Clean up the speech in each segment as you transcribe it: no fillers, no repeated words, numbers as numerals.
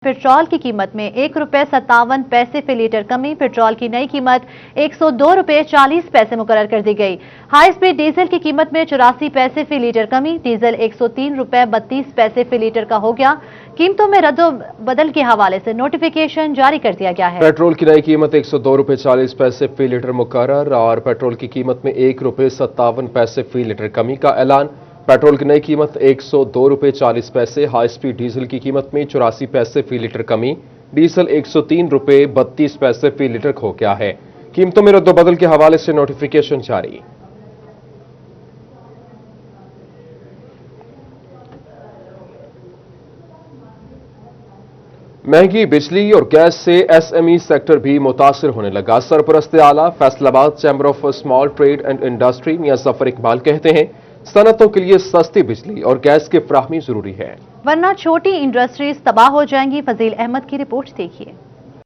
Petrol की कीमत में 1 रुपये 57 पैसे फी लीटर कमी। पेट्रोल की नई कीमत 102 रुपये 40 पैसे मुकर्रर कर दी गई। हाई स्पीड डीजल की कीमत में 84 पैसे फी लीटर कमी। डीजल 103 रुपये 32 पैसे फी लीटर का हो गया। कीमतों में रद्दो बदल के हवाले से नोटिफिकेशन जारी कर दिया गया है। पेट्रोल की नई कीमत 102 रुपये 40 पैसे फी लीटर मुकर्रर और पेट्रोल की कीमत में 1 रुपये 57 पैसे फी लीटर कमी का ऐलान। पेट्रोल की नई कीमत 102 रुपये 40 पैसे। हाई स्पीड डीजल की कीमत में 84 पैसे फी लीटर कमी। डीजल 103 रुपये 32 पैसे फी लीटर हो गया है। कीमतों में रद्दोबदल के हवाले से नोटिफिकेशन जारी। महंगी बिजली और गैस से एसएमई सेक्टर भी मुतासिर होने लगा। सरपरस्त आला Faisalabad chamber of small trade and industry Mian Zafar Iqbal कहते हैं, सनतों के लिए सस्ती बिजली और गैस की फराहमी जरूरी है, वरना छोटी इंडस्ट्रीज तबाह हो जाएंगी। फजील अहमद की रिपोर्ट देखिए।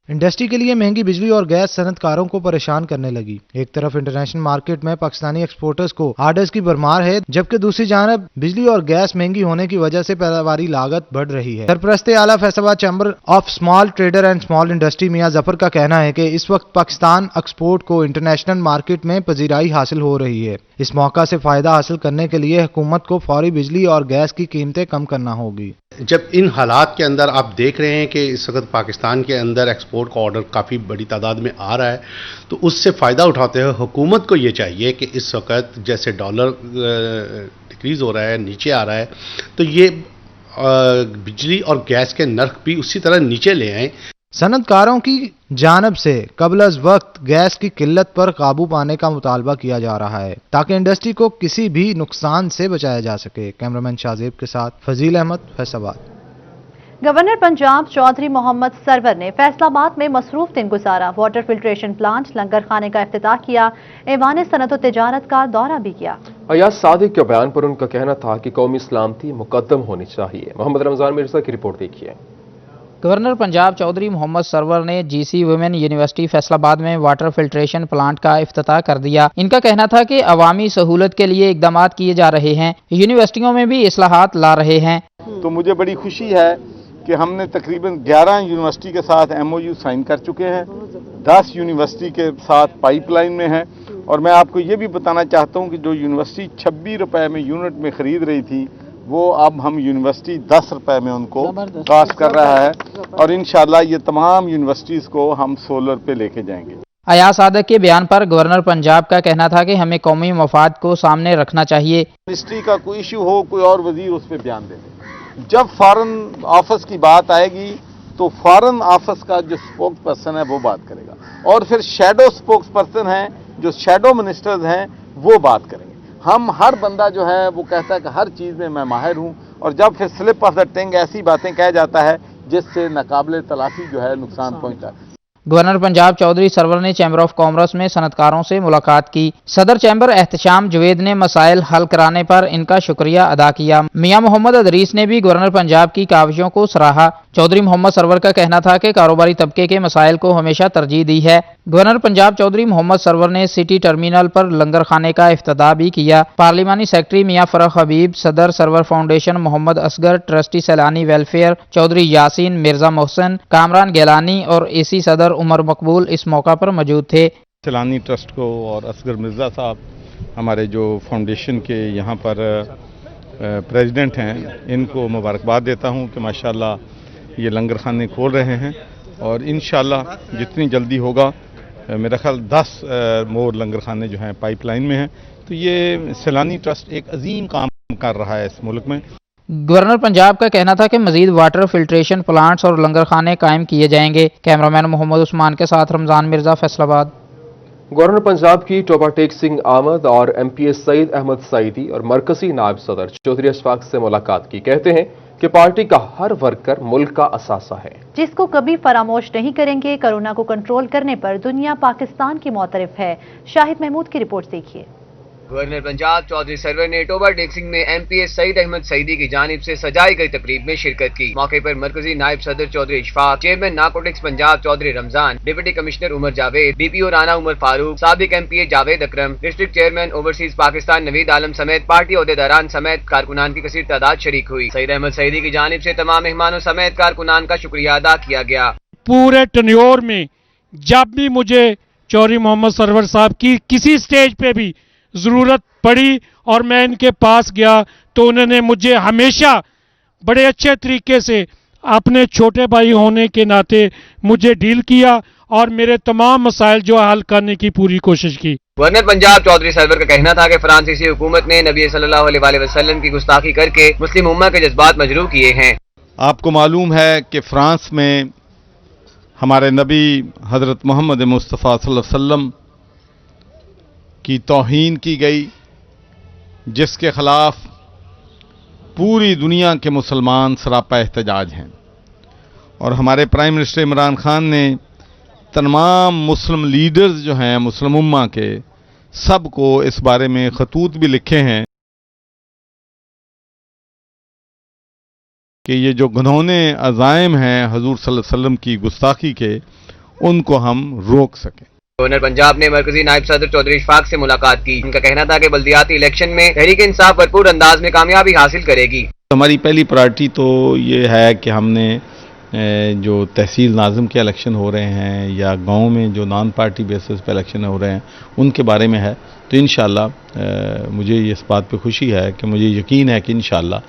इंडस्ट्री के लिए महंगी बिजली और गैस सनतकारों को परेशान करने लगी। एक तरफ इंटरनेशनल मार्केट में पाकिस्तानी एक्सपोर्टर्स को आर्डर्स की भरमार है, जबकि दूसरी जानब बिजली और गैस महंगी होने की वजह से पैदावारी लागत बढ़ रही है। सरपरस्त आला Faisalabad chamber of small trader and small industry Mian Zafar का कहना है कि इस वक्त पाकिस्तान एक्सपोर्ट को इंटरनेशनल मार्केट में पजीराई हासिल हो रही है। इस मौका से फायदा हासिल करने के लिए हुकूमत को फौरी बिजली और गैस की कीमतें कम करना होगी। जब इन हालात के अंदर आप देख रहे हैं कि इस वक्त पाकिस्तान के अंदर एक्सपोर्ट का ऑर्डर काफ़ी बड़ी तादाद में आ रहा है, तो उससे फ़ायदा उठाते हुए हुकूमत को ये चाहिए कि इस वक्त जैसे डॉलर डिक्रीज़ हो रहा है, नीचे आ रहा है, तो ये बिजली और गैस के नर्ख भी उसी तरह नीचे ले आएँ। सनतकारों की जानब से कबल अज वक्त गैस की किल्लत पर काबू पाने का मुतालबा किया जा रहा है, ताकि इंडस्ट्री को किसी भी नुकसान से बचाया जा सके। कैमरामैन शाहजेब के साथ फजील अहमद, फैसलाबाद। गवर्नर पंजाब चौधरी मोहम्मद सरवर ने फैसलाबाद में मसरूफ दिन गुजारा। वाटर फिल्ट्रेशन प्लांट, लंगर खाने का इफ्तिताह किया। ऐवान सनत व तिजारत का दौरा भी किया। अयाज सादिक के बयान पर उनका कहना था कि कौमी सलामती मुकद्दम होनी चाहिए। मोहम्मद रमजान मिर्जा की रिपोर्ट देखिए। गवर्नर पंजाब चौधरी मोहम्मद सरवर ने जीसी वुमेन यूनिवर्सिटी फैसलाबाद में वाटर फिल्ट्रेशन प्लांट का इफ्तिताह कर दिया। इनका कहना था कि अवामी सहूलत के लिए इकदाम किए जा रहे हैं, यूनिवर्सिटियों में भी इस्लाहात ला रहे हैं। तो मुझे बड़ी खुशी है कि हमने तकरीबन 11 यूनिवर्सिटी के साथ MOU साइन कर चुके हैं, 10 यूनिवर्सिटी के साथ पाइपलाइन में है। और मैं आपको ये भी बताना चाहता हूँ कि जो यूनिवर्सिटी 26 रुपए में यूनिट में खरीद रही थी, वो अब हम यूनिवर्सिटी 10 रुपए में उनको कास्ट कर रहा है, और इंशाल्लाह ये तमाम यूनिवर्सिटीज़ को हम सोलर पे लेके जाएंगे। अयाज सादिक के बयान पर गवर्नर पंजाब का कहना था कि हमें कौमी मफाद को सामने रखना चाहिए। मिनिस्ट्री का कोई इशू हो, कोई और वजीर उस पर बयान दे दे। जब फॉरेन ऑफिस की बात आएगी तो फॉरेन ऑफिस का जो स्पोक्स पर्सन है वो बात करेगा, और फिर शैडो स्पोक्स पर्सन हैं, जो शैडो मिनिस्टर्स हैं, वो बात करेंगे। हम हर बंदा जो है वो कहता है कि हर चीज़ में मैं माहिर हूँ, और जब फिर स्लिप ऑफ द टंग ऐसी बातें कह जाता है जिससे नाकाबिले तलाफी जो है नुकसान पहुँचता है। गवर्नर पंजाब चौधरी सरवर ने चैम्बर ऑफ कॉमर्स में सनतकारों से मुलाकात की। सदर चैम्बर एहतशाम जवेद ने मसाइल हल कराने पर इनका शुक्रिया अदा किया। मियां मोहम्मद अदरीस ने भी गवर्नर पंजाब की काविशों को सराहा। चौधरी मोहम्मद सरवर का कहना था कि कारोबारी तबके के मसाइल को हमेशा तरजीह दी है। गवर्नर पंजाब चौधरी मोहम्मद सरवर ने सिटी टर्मिनल पर लंगर खाने का इफ्तिताह भी किया। पार्लिमानी सेक्रेटरी मियां फरख हबीब, सदर Sarwar foundation Mohammad Asghar, trustee Sailani welfare Chaudhry Yasin, Mirza Mohsin, Kamran Gilani और AC सदर उमर मकबूल इस मौका पर मौजूद थे। सैलानी ट्रस्ट को और असगर मिर्जा साहब हमारे जो फाउंडेशन के यहाँ पर प्रेसिडेंट हैं, इनको मुबारकबाद देता हूँ कि माशाल्लाह ये लंगर खाने खोल रहे हैं, और इंशाल्लाह जितनी जल्दी होगा, मेरा ख्याल 10 मोर लंगर खाने जो हैं पाइपलाइन में हैं। तो ये सैलानी ट्रस्ट एक अजीम काम कर रहा है इस मुल्क में। गवर्नर पंजाब का कहना था कि मजीद वाटर फिल्ट्रेशन प्लांट्स और लंगर खाने कायम किए जाएंगे। कैमरामैन मोहम्मद उस्मान के साथ रमजान मिर्जा, फैसलाबाद। गवर्नर पंजाब की टोबा टेक सिंह आमद और MPS सईद अहमद सईदी और मरकजी नायब सदर चौधरी अशफाक से मुलाकात की। कहते हैं कि पार्टी का हर वर्कर मुल्क का असासा है, जिसको कभी फरामोश नहीं करेंगे। कोरोना को कंट्रोल करने पर दुनिया पाकिस्तान की मोतरफ है। शाहिद महमूद की रिपोर्ट देखिए। گورنر پنجاب چودھری سرور نے اوور ٹیکسنگ میں ایم پی اے سعید احمد سعیدی کی جانب سے سجائی گئی تقریب میں شرکت کی۔ موقع پر مرکزی نائب صدر چودھری اشفاق، چیئرمین نارکوٹکس پنجاب چودھری رمضان، ڈپٹی کمشنر عمر جاوید، ڈی پی او رانا عمر فاروق، سابق ایم پی اے جاوید اکرم، ڈسٹرکٹ چیئرمین اوورسیز پاکستان نوید عالم سمیت پارٹی عہدیداران سمیت کارکنان کی کثیر تعداد شریک ہوئی۔ سعید احمد سعیدی کی جانب سے تمام مہمانوں سمیت کارکنان کا شکریہ ادا کیا گیا۔ پورے ٹنیور میں جب بھی مجھے چودھری محمد سرور صاحب کی کسی سٹیج پہ بھی ضرورت پڑی اور میں ان کے پاس گیا تو انہوں نے مجھے ہمیشہ بڑے اچھے طریقے سے اپنے چھوٹے بھائی ہونے کے ناطے مجھے ڈیل کیا اور میرے تمام مسائل جو حل کرنے کی پوری کوشش کی۔ گورنر پنجاب چودھری سرور کا کہنا تھا کہ فرانسیسی حکومت نے نبی صلی اللہ علیہ وسلم کی گستاخی کر کے مسلم امہ کے جذبات مجروح کیے ہیں۔ آپ کو معلوم ہے کہ فرانس میں ہمارے نبی حضرت محمد مصطفیٰ صلی اللہ علیہ وسلم کی توہین کی گئی، جس کے خلاف پوری دنیا کے مسلمان سراپا احتجاج ہیں، اور ہمارے پرائم منسٹر عمران خان نے تمام مسلم لیڈرز جو ہیں مسلم امہ کے سب کو اس بارے میں خطوط بھی لکھے ہیں کہ یہ جو گھنونے عزائم ہیں حضور صلی اللہ علیہ وسلم کی گستاخی کے، ان کو ہم روک سکیں۔ گورنر پنجاب نے مرکزی نائب صدر چودھری اشفاق سے ملاقات کی۔ ان کا کہنا تھا کہ بلدیاتی الیکشن میں تحریک انصاف بھرپور انداز میں کامیابی حاصل کرے گی۔ ہماری پہلی پرائرٹی تو یہ ہے کہ ہم نے جو تحصیل ناظم کے الیکشن ہو رہے ہیں یا گاؤں میں جو نان پارٹی بیسس پہ الیکشن ہو رہے ہیں ان کے بارے میں ہے، تو انشاءاللہ مجھے اس بات پہ خوشی ہے کہ مجھے یقین ہے کہ انشاءاللہ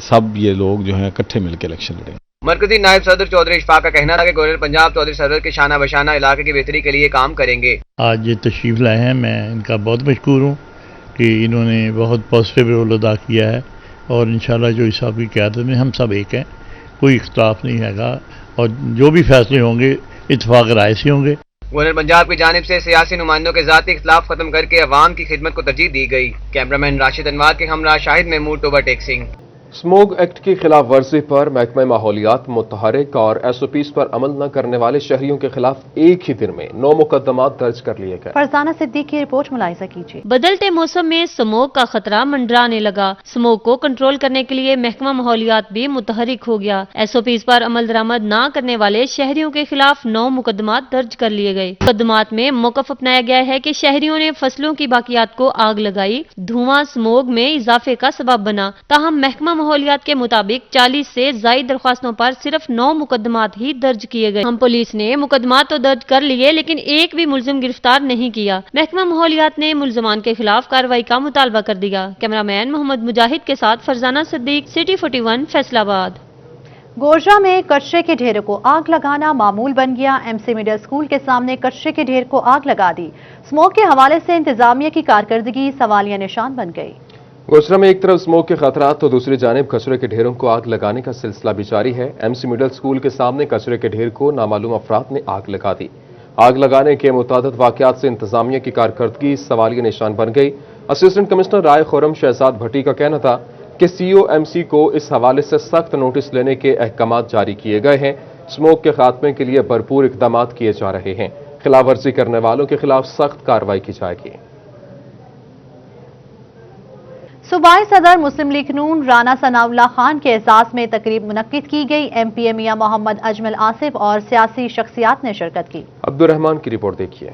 سب یہ لوگ جو ہیں اکٹھے مل کے الیکشن لڑیں گے۔ مرکزی نائب صدر چودھری اشفاق کا کہنا تھا کہ گورنر پنجاب چودھری سرور کے شانہ بشانہ علاقے کی بہتری کے لیے کام کریں گے۔ آج یہ تشریف لائے ہیں، میں ان کا بہت مشکور ہوں کہ انہوں نے بہت پازیٹیو رول ادا کیا ہے، اور انشاءاللہ جو صاحب کی قیادت میں ہم سب ایک ہیں، کوئی اختلاف نہیں ہے گا، اور جو بھی فیصلے ہوں گے اتفاق رائے سے ہوں گے۔ گورنر پنجاب کی جانب سے سیاسی نمائندوں کے ذاتی اختلاف ختم کر کے عوام کی خدمت کو ترجیح دی گئی۔ کیمرامین راشد انوار کے ہمراہ Shahid Mahmood overtaxing. Smog act کی خلاف ورزی پر محکمہ ماحولیات متحرک اور ایس او پیز پر عمل نہ کرنے والے شہریوں کے خلاف ایک ہی دن میں 9 مقدمات درج کر لیے گئے۔ فرزانہ صدیق کی رپورٹ ملاحظہ کیجیے۔ بدلتے موسم میں سموگ کا خطرہ منڈرانے لگا۔ سموگ کو کنٹرول کرنے کے لیے محکمہ ماحولیات بھی متحرک ہو گیا۔ ایس او پیز پر عمل درآمد نہ کرنے والے شہریوں کے خلاف 9 مقدمات درج کر لیے گئے۔ مقدمات میں موقف اپنایا گیا ہے کہ شہریوں نے فصلوں کی باقیات کو آگ لگائی، دھواں سموگ میں اضافے کا سبب بنا۔ تاہم محکمہ ماحولیات کے مطابق 40 سے زائد درخواستوں پر صرف 9 مقدمات ہی درج کیے گئے۔ ہم پولیس نے مقدمات تو درج کر لیے لیکن ایک بھی ملزم گرفتار نہیں کیا۔ محکمہ ماحولیات نے ملزمان کے خلاف کارروائی کا مطالبہ کر دیا۔ کیمرامین محمد مجاہد کے ساتھ فرزانہ صدیق، سٹی 41 فیصل آباد۔ گوجرا میں کچرے کے ڈھیروں کو آگ لگانا معمول بن گیا۔ ایم سی مڈل اسکول کے سامنے کچرے کے ڈھیر کو آگ لگا دی۔ اسموگ کے حوالے سے انتظامیہ کی کارکردگی سوالیہ نشان بن گئی۔ گوجرا میں ایک طرف اسموگ کے خطرات تو دوسری جانب کچرے کے ڈھیروں کو آگ لگانے کا سلسلہ بھی جاری ہے۔ ایم سی مڈل اسکول کے سامنے کچرے کے ڈھیر کو نامعلوم افراد نے آگ لگا دی۔ آگ لگانے کے متعدد واقعات سے انتظامیہ کی کارکردگی سوالیہ نشان بن گئی۔ اسسٹنٹ کمشنر رائے خرم شہزاد بھٹی کا کہنا تھا کہ سی او ایم سی کو اس حوالے سے سخت نوٹس لینے کے احکامات جاری کیے گئے ہیں۔ اسموگ کے خاتمے کے لیے بھرپور اقدامات کیے جا رہے ہیں۔ خلاف ورزی کرنے والوں کے خلاف سخت کارروائی کی جائے گی۔ صوبائی صدر مسلم لیگ نون رانا ثناء اللہ خان کے اعزاز میں تقریب منعقد کی گئی۔ ایم پی اے میاں محمد اجمل آصف اور سیاسی شخصیات نے شرکت کی۔ عبدالرحمان کی رپورٹ دیکھیے۔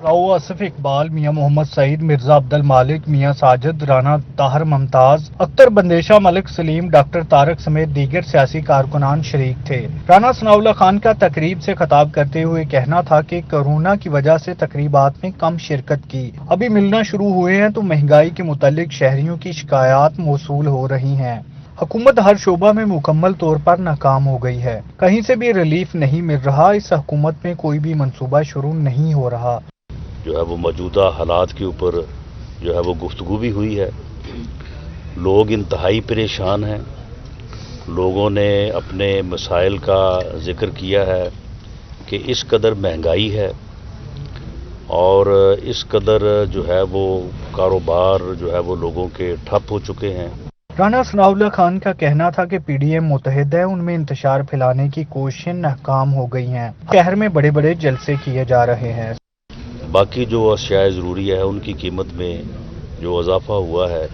راؤ آصف اقبال، میاں محمد سعید، مرزا عبد المالک، میاں ساجد، رانا طاہر ممتاز، اختر بندیشہ، ملک سلیم، ڈاکٹر طارق سمیت دیگر سیاسی کارکنان شریک تھے۔ رانا ثناء اللہ خان کا تقریب سے خطاب کرتے ہوئے کہنا تھا کہ کورونا کی وجہ سے تقریبات میں کم شرکت کی۔ ابھی ملنا شروع ہوئے ہیں تو مہنگائی کے متعلق شہریوں کی شکایات موصول ہو رہی ہیں۔ حکومت ہر شعبہ میں مکمل طور پر ناکام ہو گئی ہے، کہیں سے بھی ریلیف نہیں مل رہا۔ اس حکومت میں کوئی بھی منصوبہ شروع نہیں ہو رہا۔ جو ہے وہ موجودہ حالات کے اوپر جو ہے وہ گفتگو بھی ہوئی ہے۔ لوگ انتہائی پریشان ہیں۔ لوگوں نے اپنے مسائل کا ذکر کیا ہے کہ اس قدر مہنگائی ہے اور اس قدر جو ہے وہ کاروبار جو ہے وہ لوگوں کے ٹھپ ہو چکے ہیں۔ رانا ثناء اللہ خان کا کہنا تھا کہ پی ڈی ایم متحد ہے، ان میں انتشار پھیلانے کی کوششیں ناکام ہو گئی ہیں۔ شہر میں بڑے بڑے جلسے کیے جا رہے ہیں۔ باقی جو اشیاء ضروری ہے ان کی قیمت میں جو اضافہ ہوا ہے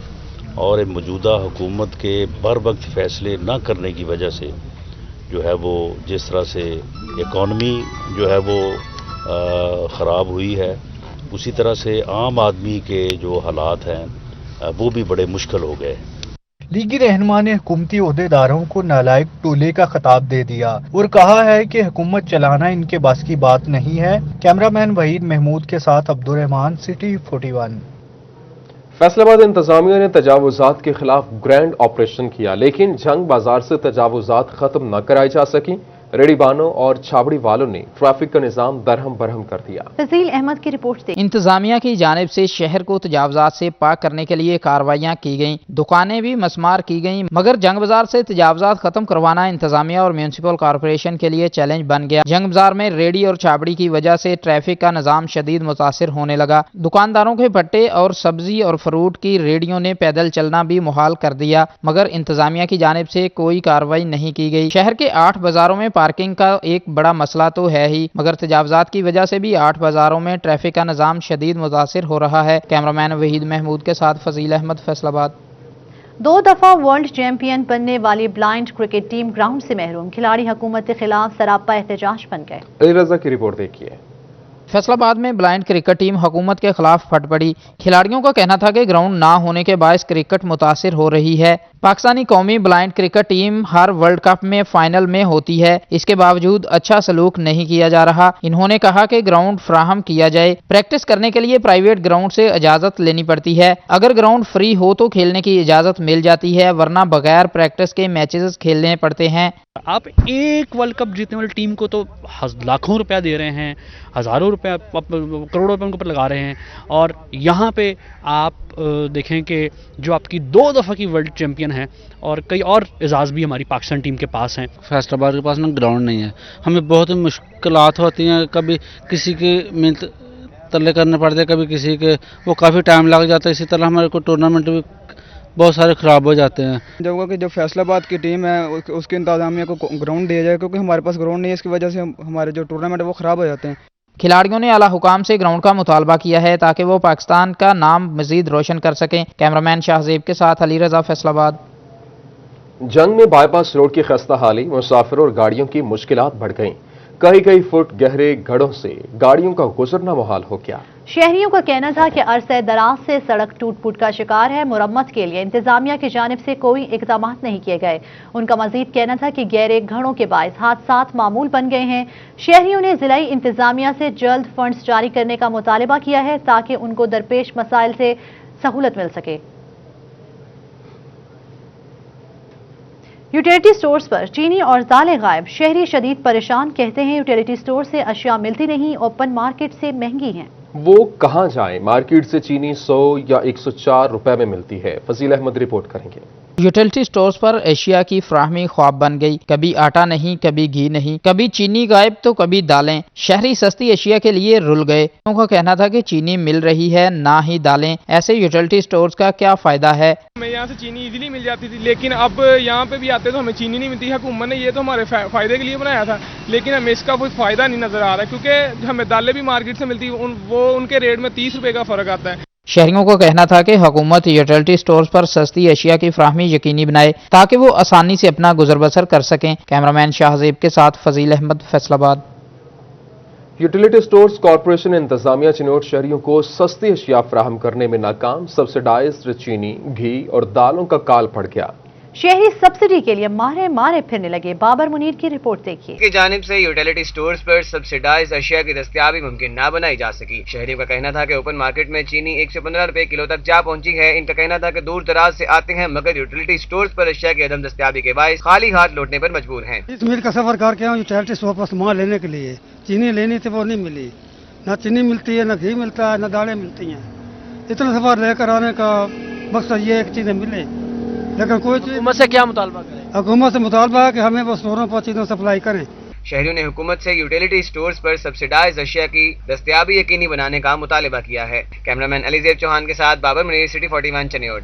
اور موجودہ حکومت کے بر وقت فیصلے نہ کرنے کی وجہ سے جو ہے وہ جس طرح سے اکانومی جو ہے وہ خراب ہوئی ہے، اسی طرح سے عام آدمی کے جو حالات ہیں وہ بھی بڑے مشکل ہو گئے۔ لیگی رہنما نے حکومتی عہدیداروں کو نالائق ٹولے کا خطاب دے دیا اور کہا ہے کہ حکومت چلانا ان کے بس کی بات نہیں ہے۔ کیمرہ مین وحید محمود کے ساتھ عبدالرحمان، سٹی 41۔ فیصل آباد انتظامیہ نے تجاوزات کے خلاف گرینڈ آپریشن کیا، لیکن جنگ بازار سے تجاوزات ختم نہ کرائی جا سکی۔ ریڑی بانوں اور چھاوڑی والوں نے ٹریفک کا نظام درہم برہم کر دیا۔ فضیل احمد کی رپورٹ سے انتظامیہ کی جانب سے شہر کو تجاوزات سے پاک کرنے کے لیے کارروائیاں کی گئیں، دکانیں بھی مسمار کی گئیں، مگر جنگ بازار سے تجاوزات ختم کروانا انتظامیہ اور میونسپل کارپوریشن کے لیے چیلنج بن گیا۔ جنگ بازار میں ریڑی اور چھاوڑی کی وجہ سے ٹریفک کا نظام شدید متاثر ہونے لگا۔ دکانداروں کے پٹے اور سبزی اور فروٹ کی ریڑیوں نے پیدل چلنا بھی محال کر دیا، مگر انتظامیہ کی جانب سے کوئی کارروائی نہیں کی گئی۔ شہر کے 8 بازاروں میں پارکنگ کا ایک بڑا مسئلہ تو ہے ہی، مگر تجاوزات کی وجہ سے بھی 8 بازاروں میں ٹریفک کا نظام شدید متاثر ہو رہا ہے۔ کیمرامین وحید محمود کے ساتھ فضیل احمد، فیصل آباد۔ 2 دفعہ ورلڈ چیمپئن بننے والی بلائنڈ کرکٹ ٹیم گراؤنڈ سے محروم، کھلاڑی حکومت کے خلاف سراپا احتجاج بن گئے۔ علی رضا کی رپورٹ دیکھیے۔ فیصل آباد میں بلائنڈ کرکٹ ٹیم حکومت کے خلاف پھٹ پڑی۔ کھلاڑیوں کا کہنا تھا کہ گراؤنڈ نہ ہونے کے باعث کرکٹ متاثر ہو رہی ہے۔ پاکستانی قومی بلائنڈ کرکٹ ٹیم ہر ورلڈ کپ میں فائنل میں ہوتی ہے، اس کے باوجود اچھا سلوک نہیں کیا جا رہا۔ انہوں نے کہا کہ گراؤنڈ فراہم کیا جائے، پریکٹس کرنے کے لیے پرائیویٹ گراؤنڈ سے اجازت لینی پڑتی ہے۔ اگر گراؤنڈ فری ہو تو کھیلنے کی اجازت مل جاتی ہے، ورنہ بغیر پریکٹس کے میچز کھیلنے پڑتے ہیں۔ آپ ایک ورلڈ کپ جیتنے والی ٹیم کو تو لاکھوں روپیہ دے رہے ہیں، ہزاروں روپیہ، کروڑوں روپے ان کے اوپر لگا رہے ہیں، اور یہاں پہ آپ دیکھیں کہ جو آپ کی 2 دفعہ کی ورلڈ چیمپئن ہے اور کئی اور اعزاز بھی ہماری پاکستان ٹیم کے پاس ہیں۔ فیصل آباد کے پاس نا گراؤنڈ نہیں ہے، ہمیں بہت مشکلات ہوتی ہیں، کبھی کسی کی منت تلے کرنے پڑتے ہیں، کبھی کسی کے، وہ کافی ٹائم لگ جاتا ہے۔ اسی طرح ہمارے کو ٹورنامنٹ بھی بہت سارے خراب ہو جاتے ہیں۔ جو فیصل آباد کی ٹیم ہے اس کی انتظامیہ کو گراؤنڈ دیا جائے، کیونکہ ہمارے پاس گراؤنڈ نہیں ہے، اس کی وجہ سے ہمارے جو ٹورنامنٹ ہے وہ خراب ہو جاتے ہیں۔ کھلاڑیوں نے اعلیٰ حکام سے گراؤنڈ کا مطالبہ کیا ہے تاکہ وہ پاکستان کا نام مزید روشن کر سکیں۔ کیمرامین شاہزیب کے ساتھ علی رضا، فیصل آباد۔ جنگ میں بائی پاس روڈ کی خستہ حالی، مسافروں اور گاڑیوں کی مشکلات بڑھ گئیں۔ کئی فٹ گہرے گڑھوں سے گاڑیوں کا گزرنا محال ہو گیا۔ شہریوں کا کہنا تھا کہ عرصہ دراز سے سڑک ٹوٹ پھوٹ کا شکار ہے، مرمت کے لیے انتظامیہ کی جانب سے کوئی اقدامات نہیں کیے گئے۔ ان کا مزید کہنا تھا کہ گہرے گھڑوں کے باعث حادثات معمول بن گئے ہیں۔ شہریوں نے ضلعی انتظامیہ سے جلد فنڈز جاری کرنے کا مطالبہ کیا ہے تاکہ ان کو درپیش مسائل سے سہولت مل سکے۔ یوٹیلیٹی سٹورز پر چینی اور دالیں غائب، شہری شدید پریشان، کہتے ہیں یوٹیلیٹی سٹور سے اشیاء ملتی نہیں، اوپن مارکیٹ سے مہنگی ہیں۔ وہ کہاں جائیں؟ مارکیٹ سے چینی 100 یا 104 روپے میں ملتی ہے۔ فضیل احمد رپورٹ کریں گے۔ یوٹیلیٹی سٹورز پر اشیاء کی فراہمی خواب بن گئی، کبھی آٹا نہیں، کبھی گھی نہیں، کبھی چینی غائب تو کبھی دالیں۔ شہری سستی اشیاء کے لیے رل گئے۔ ان کا کہنا تھا کہ چینی مل رہی ہے، نہ ہی دالیں۔ ایسے یوٹیلیٹی سٹورز کا کیا فائدہ ہے؟ ہمیں یہاں سے چینی ایزیلی مل جاتی تھی، لیکن اب یہاں پہ بھی آتے تو ہمیں چینی نہیں ملتی۔ حکومت نے یہ تو ہمارے فائدے کے لیے بنایا تھا، لیکن ہمیں اس کا کوئی فائدہ نہیں نظر آ رہا ہے، کیونکہ ہمیں دالیں بھی مارکیٹ سے ملتی، وہ ان کے ریٹ میں 30 روپے کا فرق آتا ہے۔ شہریوں کا کہنا تھا کہ حکومت یوٹیلیٹی سٹورز پر سستی اشیاء کی فراہمی یقینی بنائے تاکہ وہ آسانی سے اپنا گزر بسر کر سکیں۔ کیمرامین شاہزیب کے ساتھ فضیل احمد، فیصل آباد۔ یوٹیلیٹی سٹورز کارپوریشن انتظامیہ چنوٹ شہریوں کو سستی اشیاء فراہم کرنے میں ناکام، سبسڈائزڈ چینی، گھی اور دالوں کا کال پڑ گیا۔ شہری سبسڈی کے لیے مارے پھرنے لگے۔ بابر منیر کی رپورٹ دیکھیے۔ کی جانب سے یوٹیلیٹی سٹورز پر سبسڈائز اشیاء کی دستیابی ممکن نہ بنائی جا سکی۔ شہریوں کا کہنا تھا کہ اوپن مارکیٹ میں چینی 115 روپے کلو تک جا پہنچی ہے۔ ان کا کہنا تھا کہ دور دراز سے آتے ہیں، مگر یوٹیلیٹی سٹورز پر اشیاء کی عدم دستیابی کے باعث خالی ہاتھ لوٹنے پر مجبور ہیں۔ اس میل کا سفر کر کے یوٹیلیٹی سٹور پر سامان لینے کے لیے چینی لینی تھی، وہ نہیں ملی، نہ چینی ملتی ہے، نہ گھی ملتا ہے، نہ دالیں ملتی ہیں۔ اتنا سفر لے کر آنے کا مقصد یہ ہے کہ چیزیں ملے، لیکن کوئی چیز۔ حکومت سے کیا مطالبہ کریں؟ حکومت سے مطالبہ ہے کہ ہمیں وہ اسٹوروں پر چیزیں سپلائی کریں۔ شہریوں نے حکومت سے یوٹیلیٹی سٹورز پر سبسڈائز اشیاء کی دستیابی یقینی بنانے کا مطالبہ کیا ہے۔ کیمرامین علی زیب چوہان کے ساتھ بابر منیر، سٹی 41 چنیوٹ۔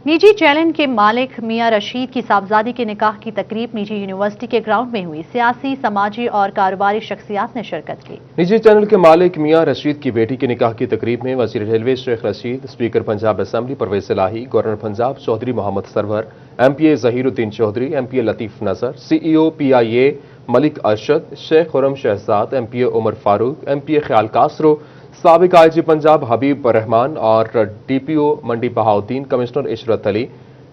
निजी चैनल के मालिक मियां रशीद की साहबजादी के निकाह की तकरीब निजी यूनिवर्सिटी के ग्राउंड में हुई। सियासी, समाजी और कारोबारी शख्सियात ने शिरकत की। निजी चैनल के मालिक मियां रशीद की बेटी के निकाह की तकरीब में वजीर railway Sheikh Rashid, speaker Punjab assembly Pervaiz Elahi, governor Punjab Chaudhry Mohammad Sarwar, MPA Zahiruddin Chaudhry, MPA Latif Nazar, CEO PIA Malik Arshad, Sheikh Khurram Shahzad, MPA Umar Farooq, MPA ख्याल कासरो, साबिक IG पंजाब हबीब रहमान और DPO Mandi Bahauddin, commissioner Ishrat Ali,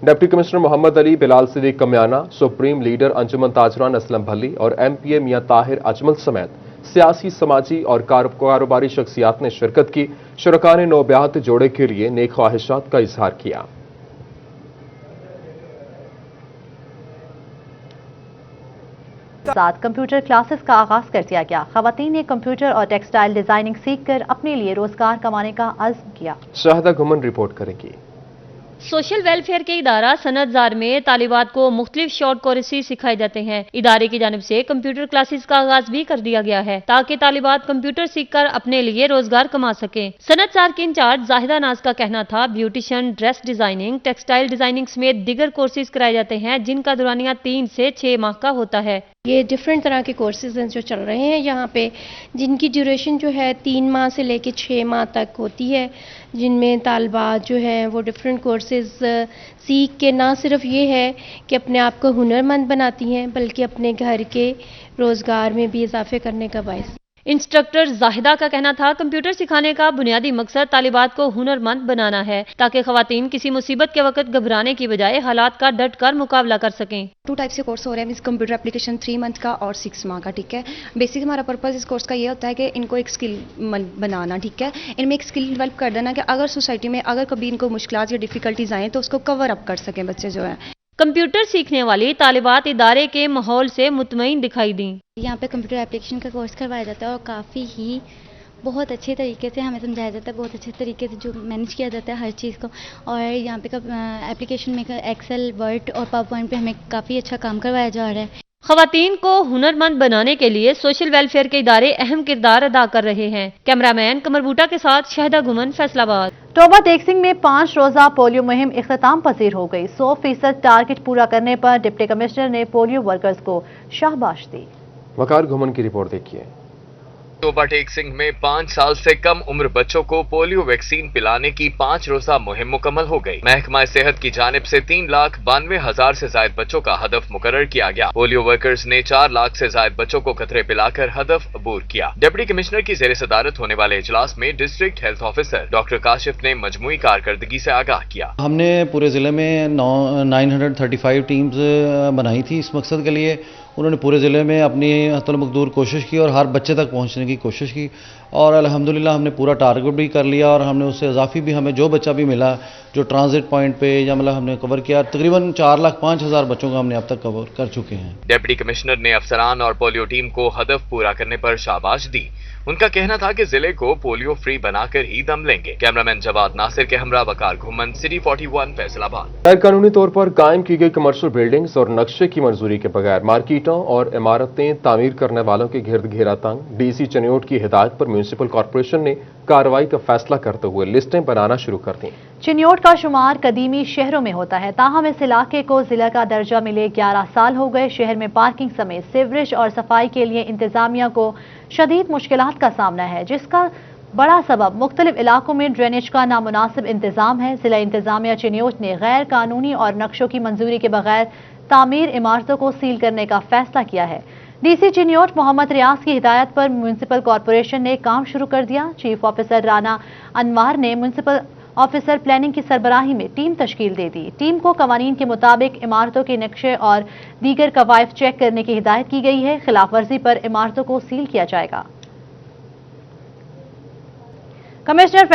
deputy commissioner Mohammad Ali, Bilal Siddique Kamyana, supreme leader Anjuman Tajiran Aslam Bhalli और MPA मियां ताहिर अजमल समेत सियासी, समाजी और कारोबारी शख्सियात ने शिरकत की। शुरका ने नौब्याहत जोड़े के लिए नेक ख्वाहिशात का इजहार किया। साथ कंप्यूटर क्लासेस का आगाज कर दिया गया। खवातीन ने कंप्यूटर और टेक्सटाइल डिजाइनिंग सीखकर अपने लिए रोजगार कमाने का अज़्म किया। शाहिदा घुमन रिपोर्ट करेंगी। सोशल वेलफेयर के इदारा सनतजार में तालिबात को मुख्तलिफ शॉर्ट कोर्सेज सिखाए जाते हैं। इदारे की जानिब से कंप्यूटर क्लासेस का आगाज भी कर दिया गया है ताकि तालिबात कंप्यूटर सीखकर अपने लिए रोजगार कमा सके। सनतजार के इंचार्ज जाहिदा नाज का कहना था beautician, dress designing, textile designing समेत दीगर कोर्सेज कराए जाते हैं जिनका दौरानिया 3 से 6 माह का होता है। ये डिफरेंट तरह के कोर्सेज हैं जो चल रहे हैं यहाँ पे, जिनकी ड्यूरेशन जो है 3 माह से लेके 6 माह तक होती है, जिनमें तालबात जो है वो डिफरेंट कोर्सेज सीख के ना सिर्फ ये है कि अपने आप को हुनरमंद बनाती हैं बल्कि अपने घर के रोजगार में भी इजाफे करने का बायस। इंस्ट्रक्टर जाहिदा का कहना था कंप्यूटर सिखाने का बुनियादी मकसद तालिबात को हुनरमंद बनाना है ताकि खवातीन किसी मुसीबत के वक्त घबराने की बजाय हालात का डट कर मुकाबला कर सकें। 2 टाइप से कोर्स हो रहे हैं, कंप्यूटर एप्लीकेशन 3 मंथ का और 6 माह का। ठीक है, बेसिक हमारा पर्पस इस कोर्स का ये होता है कि इनको एक स्किल बनाना, ठीक है, इनमें एक स्किल डेवलप कर देना कि अगर सोसाइटी में अगर कभी इनको मुश्किलात या डिफिकल्टीज आए तो उसको कवर अप कर सकें बच्चे जो है। कंप्यूटर सीखने वाली तालिबात इदारे के माहौल से मुतमईन दिखाई दी। यहाँ पे कंप्यूटर एप्लीकेशन का कोर्स करवाया जाता है और काफ़ी ही बहुत अच्छे तरीके से हमें समझाया जाता है, बहुत अच्छे तरीके से जो मैनेज किया जाता है हर चीज़ को। और यहाँ पे एप्लीकेशन में एक्सेल, वर्ड और पावर पॉइंट पे हमें काफ़ी अच्छा काम करवाया जा रहा है। खवातीन को हुनरमंद बनाने के लिए सोशल वेलफेयर के इदारे अहम किरदार अदा कर रहे हैं। कैमरामैन कमर बूटा के साथ शाहिदा घुमन, फैसलाबाद। टोबा टेक्सिंग में 5 रोजा पोलियो मुहिम इख्तिताम पजीर हो गई। 100% टारगेट पूरा करने पर डिप्टी कमिश्नर ने पोलियो वर्कर्स को शाबाश दी। वकार घुमन की रिपोर्ट देखिए। टोबा टेक्सिंग में 5 साल से कम उम्र बच्चों को पोलियो वैक्सीन पिलाने की 5 रोजा मुहिम मुकम्मल हो गई। महकमा सेहत की जानिब से 3,92,000 से ज्यादा बच्चों का हदफ मुकर्रर किया गया। पोलियो वर्कर्स ने 4 लाख से ज्यादा बच्चों को कतरे पिलाकर हदफ अबूर किया। डिप्टी कमिश्नर की जेर सदारत होने वाले इजलास में district health officer doctor Kashif ने मजमूई कारकर्दगी से आगाह किया। हमने पूरे जिले में 935 टीम्स बनाई थी इस मकसद के लिए। उन्होंने पूरे ज़िले में अपनी हतल मकदूर कोशिश की और हर बच्चे तक पहुंचने की कोशिश की और अल्हम्दुलिल्लाह हमने पूरा टारगेट भी कर लिया और हमने उससे इजाफी भी हमें जो बच्चा भी मिला जो ट्रांजिट पॉइंट पे या मतलब हमने कवर किया। तकरीबन 4,05,000 बच्चों को हमने अब तक कवर कर चुके हैं। डिप्टी कमिश्नर ने अफसरान और पोलियो टीम को हदफ पूरा करने पर शाबाश दी। उनका कहना था कि जिले को पोलियो फ्री बनाकर ही दम लेंगे। कैमरामैन जवाद नासिर के हमरा वकार घुमन, सिटी 41, फैसलाबाद। गैर कानूनी तौर पर कायम की गई कमर्शियल बिल्डिंग्स और नक्शे की मंजूरी के बगैर मार्केटों और इमारतें तामीर करने वालों के गिर्द घेरा तंग। DC चनियोट की हिदायत पर म्यूनिसिपल कॉर्पोरेशन ने कार्रवाई का फैसला करते हुए लिस्टें बनाना शुरू कर दी। चिन्योट का शुमार कदीमी शहरों में होता है, ताहम इस इलाके को जिला का दर्जा मिले 11 साल हो गए। शहर में पार्किंग समेत सीवरेज और सफाई के लिए इंतजामिया को शदीद मुश्किलात का सामना है, जिसका बड़ा सबब मुख्तलिफ इलाकों में ड्रेनेज का नामुनासिब इंतजाम है। जिला इंतजामिया चिन्योट ने गैर कानूनी और नक्शों की मंजूरी के बगैर तामीर इमारतों को सील करने का फैसला किया है। DC चिन्योट मोहम्मद रियाज की हिदायत पर म्यूनिसिपल कॉर्पोरेशन ने काम शुरू कर दिया। चीफ ऑफिसर राना अनवार ने म्यूनिसिपल ऑफिसर प्लानिंग की सरबराही में टीम तश्कील दे दी। टीम को कवानीन के मुताबिक इमारतों के नक्शे और दीगर कवायद चेक करने की हिदायत की गई है। खिलाफ वर्जी पर इमारतों को सील किया जाएगा। कमिश्नर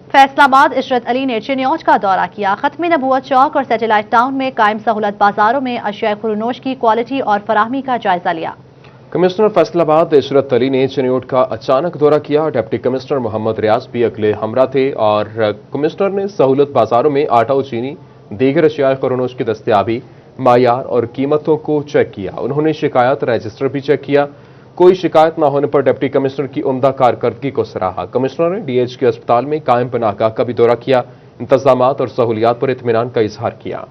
फैसलाबाद इशरत अली ने चिन्योट का दौरा किया। खत्मी नबूवत चौक और सैटेलाइट टाउन में कायम सहूलत बाजारों में अशिया खुरनोश की क्वालिटी और फराहमी का जायजा लिया। कमिश्नर फैसलाबाद इशरत अली ने चिन्योट का अचानक दौरा किया। डिप्टी कमिश्नर मोहम्मद रियाज भी अगले हमरा थे और कमिश्नर ने सहूलत बाजारों में आटा और चीनी, दीगर अशिया खुरनोश की दस्तयाबी, मायार और कीमतों को चेक किया। उन्होंने शिकायत रजिस्टर भी चेक किया। कोई शिकायत न होने पर डिप्टी कमिश्नर की उम्दा कारकर्दगी को सराहा। कमिश्नर ने DH के अस्पताल में कायम पनाहगाह का भी दौरा किया। इंतजामात और सहूलियात पर इत्मीनान का इजहार किया।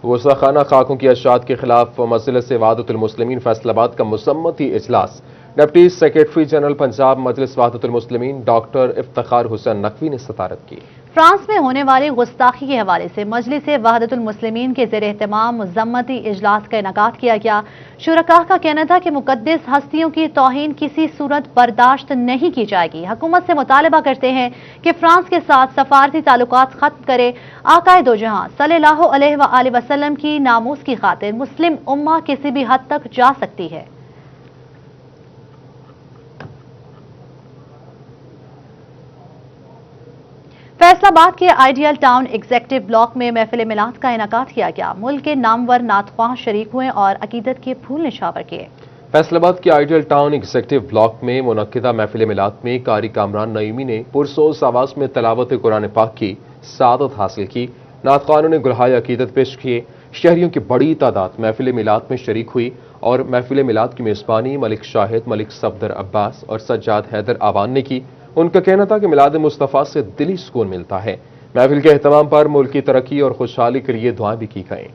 गुस्ताखाना खाकों की अशात के खिलाफ मजलिस वहादतुल मुस्लिमीन फैसलाबाद का मुसम्मती इजलास डिप्टी सेक्रेटरी जनरल पंजाब मजलिस वहादतुल मुस्लिमीन डॉक्टर इफ्तिखार हुसैन नकवी ने सदारत की। फ्रांस में होने वाली गुस्ताखी के हवाले से मजलिस वहादतुल मुस्लिमीन के ज़ेर एहतमाम मुज़म्मती इजलास का इनेकाद किया गया। शुरका का कहना था कि मुकद्दस हस्तियों की तौहीन किसी सूरत बर्दाश्त नहीं की जाएगी। हुकूमत से मुतालबा करते हैं कि फ्रांस के साथ सफारती ताल्लुकात खत्म करे। आकाए दो जहां सल्लल्लाहु अलैहि वसल्लम की नामूस की खातिर मुस्लिम उम्मा किसी भी हद तक जा सकती है। फैसलाबाद के आइडियल टाउन एग्जेक्टिव ब्लॉक में महफिल मिलाद का इनेकाद किया गया। मुल्क के नामवर नातख्वाह शरीक हुए और अकीदत के फूल निशावर किए। फैसलाबाद के आइडियल टाउन एग्जेक्टिव ब्लॉक में मुनक्किदा महफिल मिलाद में कारी कामरान नईमी ने पुरसोज आवाज में तलावत कुरान पाक की सादत हासिल की। नातख्वानों ने गुलहाय अकीदत पेश किए। शहरियों की बड़ी तादाद महफिल मिलाद में शरीक हुई और महफिल मिलाद की मेजबानी मलिक शाहिद, मलिक सफदर अब्बास और सज्जाद हैदर आवान ने की। उनका कहना था कि मिलाद मुस्तफ़ा से दिली सुकून मिलता है। महफिल के एहतमाम पर मुल्क की तरक्की और खुशहाली के लिए दुआएं भी की गईं।